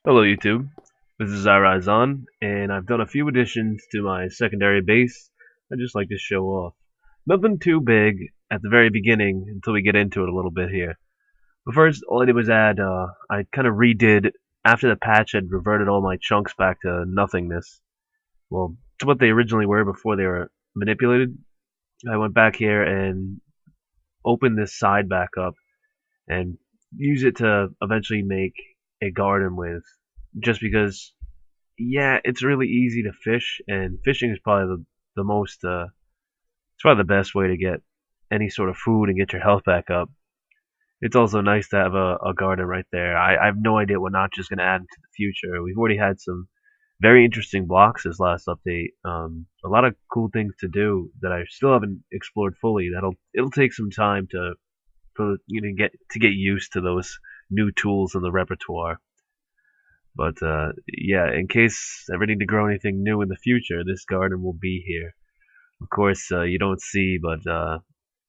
Hello YouTube, this is Iriseon, and I've done a few additions to my secondary base I'd just like to show off. Nothing too big at the very beginning until we get into it a little bit here. But first, all I did was I kind of redid, after the patch had reverted all my chunks back to nothingness. Well, to what they originally were before they were manipulated. I went back here and opened this side back up and use it to eventually make a garden with, just because yeah, it's really easy to fish, and fishing is probably the most it's probably the best way to get any sort of food and get your health back up. It's also nice to have a garden right there. I have no idea what Notch is going to add into the future. We've already had some very interesting blocks this last update. A lot of cool things to do that I still haven't explored fully. It'll take some time for get used to those new tools in the repertoire. But yeah, in case I ever need to grow anything new in the future, this garden will be here. Of course, you don't see, but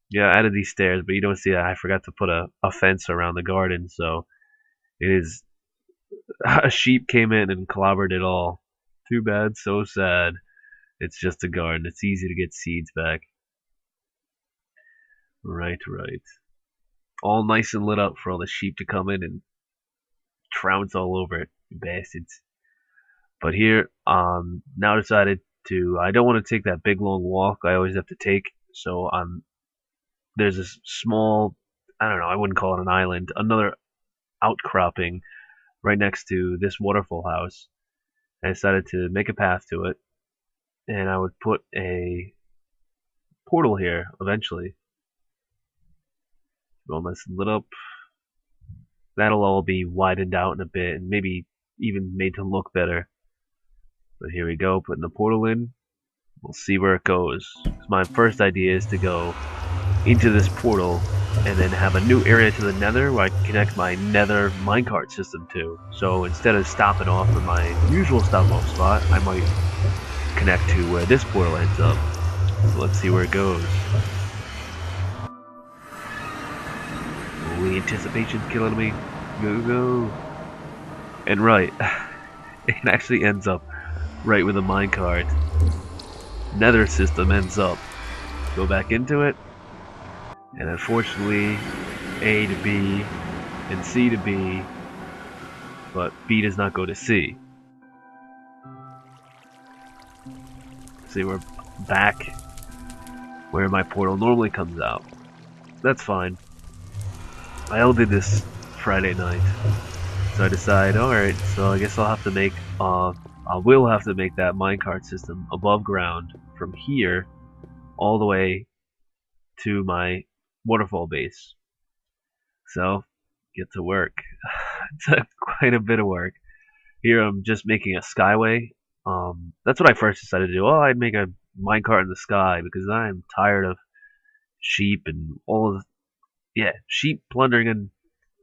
yeah, I added these stairs, but you don't see that I forgot to put a fence around the garden, so it is a sheep came in and clobbered it all. Too bad, so sad. It's just a garden. It's easy to get seeds back. Right, right. All nice and lit up for all the sheep to come in and trounce all over it, you bastards. But here, now decided to. I don't want to take that big long walk I always have to take. So there's this small. I don't know. I wouldn't call it an island. Another outcropping right next to this waterfall house. I decided to make a path to it, and I would put a portal here eventually. All nice and lit up. That'll all be widened out in a bit, and maybe even made to look better. But here we go, putting the portal in. We'll see where it goes. My first idea is to go into this portal and then have a new area to the nether where I can connect my nether minecart system to. So instead of stopping off at my usual stop off spot, I might connect to where this portal ends up. So let's see where it goes. Holy anticipation killing me. Go, go. And right, it actually ends up right with the minecart. Nether system ends up. Go back into it, and unfortunately, A to B and C to B, but B does not go to C. See, we're back where my portal normally comes out. That's fine. I all did this Friday night, so I decide, alright, so I guess I'll have to make, I will have to make that minecart system above ground from here all the way to my waterfall base. So, get to work. It's quite a bit of work. Here I'm just making a skyway. That's what I first decided to do. Oh, I'd make a minecart in the sky because I'm tired of sheep and all of sheep plundering and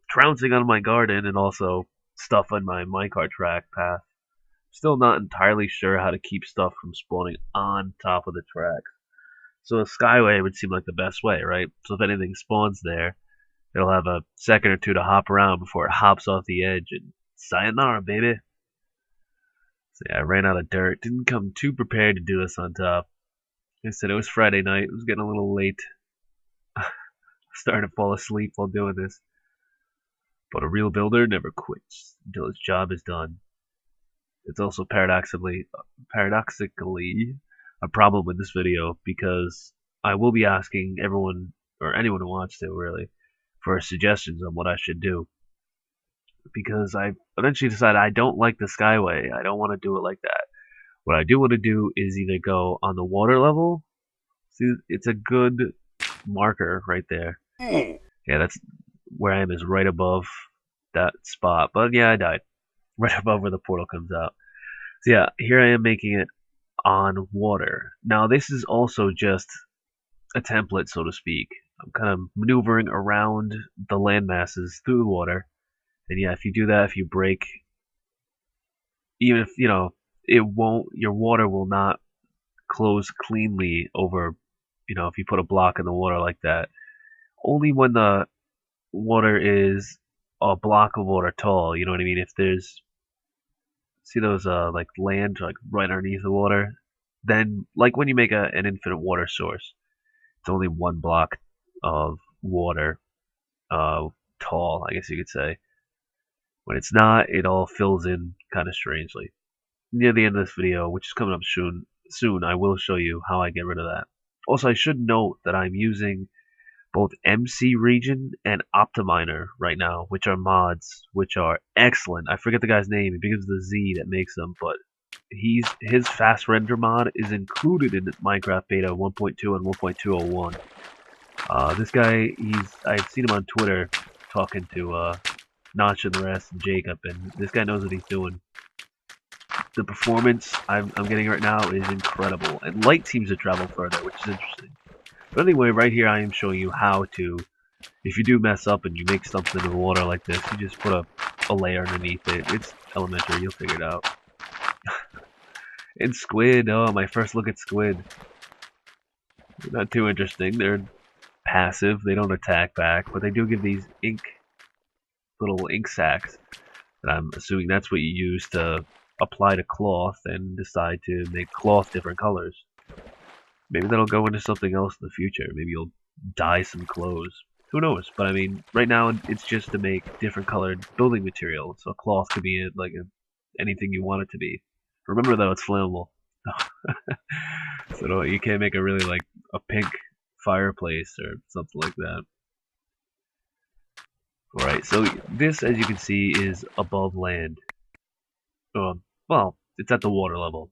trouncing on my garden and also stuff on my minecart track path. Still not entirely sure how to keep stuff from spawning on top of the track. So a skyway would seem like the best way, right? So if anything spawns there, it'll have a second or two to hop around before it hops off the edge and sayonara, baby. So yeah, I ran out of dirt. Didn't come too prepared to do this on top. Like I said, it was Friday night. It was getting a little late. Starting to fall asleep while doing this. But a real builder never quits until his job is done. It's also paradoxically a problem with this video because I will be asking everyone or anyone who wants to really for suggestions on what I should do. Because I eventually decided I don't like the skyway. I don't want to do it like that. What I do want to do is either go on the water level. See, it's a good marker right there. Yeah, that's where I am, is right above that spot. But yeah, I died. Right above where the portal comes out. So yeah, here I am making it on water. Now this is also just a template, so to speak. I'm kind of maneuvering around the land masses through the water. And yeah, if you do that, if you break, even if, it won't, your water will not close cleanly over, if you put a block in the water like that. Only when the water is a block of water tall, you know what I mean? If there's See those like land like right underneath the water? Then like when you make an infinite water source, it's only one block of water tall, I guess you could say. When it's not, it all fills in kind of strangely. Near the end of this video, which is coming up soon, I will show you how I get rid of that. Also, I should note that I'm using both MC Region and Optiminer right now, which are mods, which are excellent. I forget the guy's name. It begins with a Z that makes them, but his fast render mod is included in Minecraft Beta 1.2 and 1.201. This guy, I've seen him on Twitter talking to Notch and the rest, and Jacob, and this guy knows what he's doing. The performance I'm getting right now is incredible, and light seems to travel further, which is interesting. But anyway, right here I am showing you how to, if you do mess up and you make something in the water like this, you just put a layer underneath it. It's elementary, you'll figure it out. And squid, oh, my first look at squid. Not too interesting, they're passive, they don't attack back, but they do give these little ink sacs, and I'm assuming that's what you use to apply to cloth and decide to make cloth different colors. Maybe that'll go into something else in the future. Maybe you'll dye some clothes. Who knows? But I mean, right now it's just to make different colored building material. So cloth could be anything you want it to be. Remember though, it's flammable. So you can't make a really like a pink fireplace or something like that. Alright, so this, as you can see, is above land. Well, it's at the water level.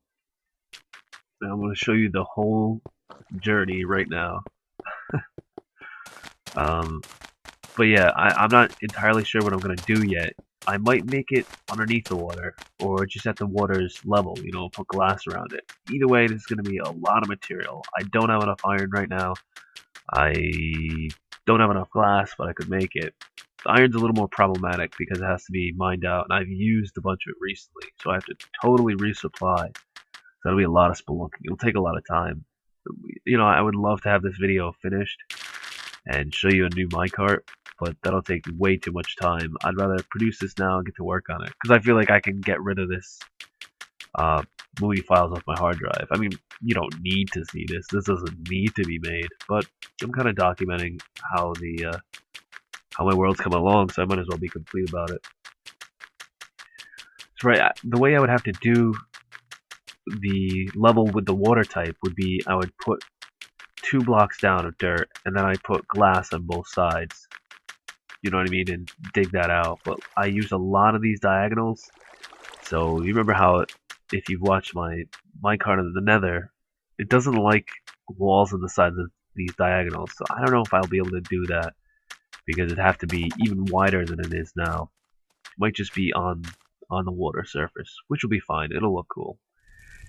And I'm going to show you the whole journey right now. But yeah, I'm not entirely sure what I'm going to do yet. I might make it underneath the water, or just at the water's level, you know, put glass around it. Either way, this is going to be a lot of material. I don't have enough iron right now. I don't have enough glass, but I could make it. The iron's a little more problematic because it has to be mined out, and I've used a bunch of it recently, so I have to totally resupply. So that'll be a lot of spelunking. It'll take a lot of time. You know, I would love to have this video finished and show you a new minecart, but that'll take way too much time. I'd rather produce this now and get to work on it, because I feel like I can get rid of this movie files off my hard drive. I mean, you don't need to see this. This doesn't need to be made, but I'm kind of documenting how my world's come along, so I might as well be complete about it. So right, the way I would have to do the level with the water type would be I would put 2 blocks down of dirt, and then I put glass on both sides. You know what I mean? And dig that out. But I use a lot of these diagonals. So you remember how if you've watched my minecart of the Nether, it doesn't like walls on the sides of these diagonals. So I don't know if I'll be able to do that, because it'd have to be even wider than it is now. It might just be on the water surface, which will be fine. It'll look cool.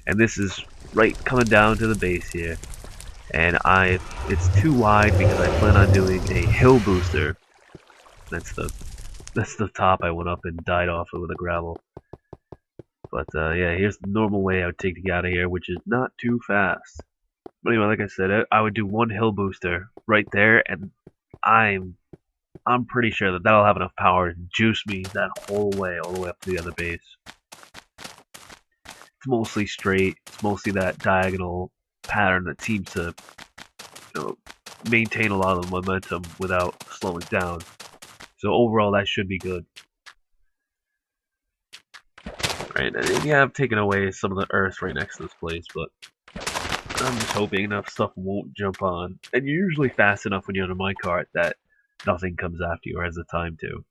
And this is right coming down to the base here. And it's too wide because I plan on doing a hill booster. That's the top I went up and died off of with a gravel. But yeah, here's the normal way I would take to get out of here, which is not too fast. But anyway, like I said, I would do one hill booster right there, and I'm pretty sure that that'll have enough power to juice me that whole way, all the way up to the other base. It's mostly straight. It's mostly that diagonal pattern that seems to, you know, maintain a lot of the momentum without slowing down. So overall, that should be good. Right, and yeah, I've taken away some of the earth right next to this place, but I'm just hoping enough stuff won't jump on. And you're usually fast enough when you're on a minecart that nothing comes after you or has the time to.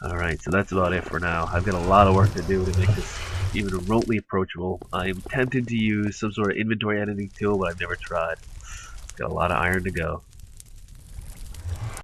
Alright, so that's about it for now. I've got a lot of work to do to make this even remotely approachable. I'm tempted to use some sort of inventory editing tool, but I've never tried. Got a lot of iron to go.